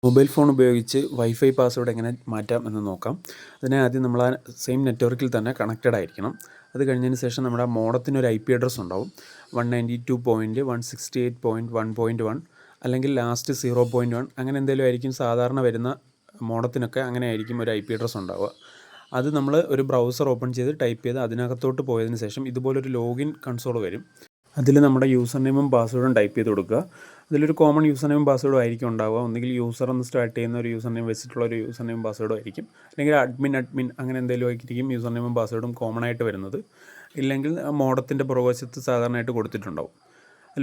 Mobile phone ഉപയോഗിച്ച് wifi password എങ്ങനെ മാറ്റാം എന്ന് നോക്കാം. ആദ്യം നമ്മൾ ആ സെയിം നെറ്റ്വർക്കിൽ തന്നെ കണക്റ്റഡ് ആയിരിക്കണം. അത് കഴിഞ്ഞതിന് ശേഷം നമ്മുടെ ആ മോഡത്തിനൊരു IP അഡ്രസ്സ് ഉണ്ടാവും. 192.168.1.1 അല്ലെങ്കിൽ ലാസ്റ്റ് 0.1 അങ്ങനെ എന്തെങ്കിലും ആയിരിക്കും. സാധാരണ വരുന്ന മോഡത്തിനൊക്കെ അങ്ങനെ ആയിരിക്കും ഒരു IP അഡ്രസ്സ് ഉണ്ടാവുക. അത് നമ്മൾ ഒരു ബ്രൗസർ ഓപ്പൺ ചെയ്ത് ടൈപ്പ് ചെയ്ത് അതിനകത്തോട്ട് പോയതിന് ശേഷം ഇതുപോലൊരു ലോഗിൻ കൺസോൾ വരും. അതിൽ നമ്മുടെ യൂസർ നെയിമും പാസ്വേഡും ടൈപ്പ് ചെയ്ത് കൊടുക്കുക. അതിലൊരു കോമൺ യൂസർ നെയിം പാസ്വേഡും ആയിരിക്കും ഉണ്ടാവുക. ഒന്നുകിൽ യൂസർ എന്ന് സ്റ്റാർട്ട് ചെയ്യുന്ന ഒരു യൂസർ നെയിം വെച്ചിട്ടുള്ള ഒരു യൂസർ നെയിം പാസ്വേഡും ആയിരിക്കും, അല്ലെങ്കിൽ അഡ്മിൻ അങ്ങനെ എന്തെങ്കിലും ആയിരിക്കും യൂസർ നെയിമും പാസ്വേഡും കോമൺ ആയിട്ട് വരുന്നത്. ഇല്ലെങ്കിൽ മോഡത്തിൻ്റെ പുറകുവശത്ത് സാധാരണയായിട്ട് കൊടുത്തിട്ടുണ്ടാവും.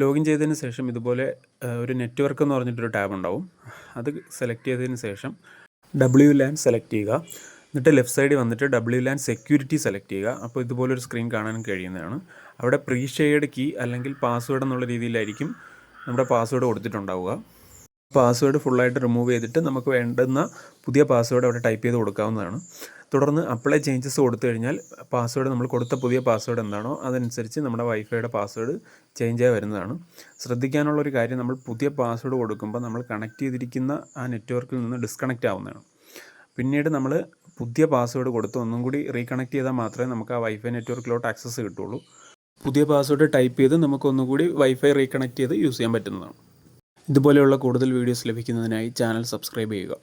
ലോഗിൻ ചെയ്തതിന് ശേഷം ഇതുപോലെ ഒരു നെറ്റ്വർക്ക് എന്ന് പറഞ്ഞിട്ടൊരു ടാബ് ഉണ്ടാവും. അത് സെലക്ട് ചെയ്തതിന് ശേഷം WLAN സെലക്ട് ചെയ്യുക. എന്നിട്ട് ലെഫ്റ്റ് സൈഡിൽ വന്നിട്ട് WLAN സെക്യൂരിറ്റി സെലക്ട് ചെയ്യുക. അപ്പോൾ ഇതുപോലൊരു സ്ക്രീൻ കാണാൻ കഴിയുന്നതാണ്. അവിടെ പ്രീ ഷെയർഡ് കീ അല്ലെങ്കിൽ പാസ്വേഡ് എന്നുള്ള രീതിയിലായിരിക്കും നമ്മുടെ പാസ്വേഡ് കൊടുത്തിട്ടുണ്ടാവുക. പാസ്വേഡ് ഫുള്ളായിട്ട് റിമൂവ് ചെയ്തിട്ട് നമുക്ക് വേണ്ടുന്ന പുതിയ പാസ്വേഡ് അവിടെ ടൈപ്പ് ചെയ്ത് കൊടുക്കാവുന്നതാണ്. തുടർന്ന് അപ്ലൈ ചേഞ്ചസ് കൊടുത്തു കഴിഞ്ഞാൽ പാസ്വേഡ് നമ്മൾ കൊടുത്ത പുതിയ പാസ്വേഡ് എന്താണോ അതനുസരിച്ച് നമ്മുടെ വൈഫൈയുടെ പാസ്വേഡ് ചേഞ്ചായി വരുന്നതാണ്. ശ്രദ്ധിക്കാനുള്ളൊരു കാര്യം, നമ്മൾ പുതിയ പാസ്വേഡ് കൊടുക്കുമ്പോൾ നമ്മൾ കണക്ട് ചെയ്തിരിക്കുന്ന ആ നെറ്റ്വർക്കിൽ നിന്ന് ഡിസ്കണക്റ്റ് ആവുന്നതാണ്. പിന്നീട് നമ്മൾ പുതിയ പാസ്വേഡ് കൊടുത്ത് ഒന്നും കൂടി റീകണക്ട് ചെയ്താൽ മാത്രമേ നമുക്ക് ആ വൈഫൈ നെറ്റ്വർക്കിലോട്ട് ആക്സസ് കിട്ടുള്ളൂ. പുതിയ പാസ്വേഡ് ടൈപ്പ് ചെയ്ത് നമുക്ക് ഒന്നുകൂടി വൈഫൈ റീകണക്ട് ചെയ്ത് യൂസ് ചെയ്യാൻ പറ്റുന്നതാണ്. ഇതുപോലെയുള്ള കൂടുതൽ വീഡിയോസ് ലഭിക്കുന്നതിനായി ചാനൽ സബ്സ്ക്രൈബ് ചെയ്യുക.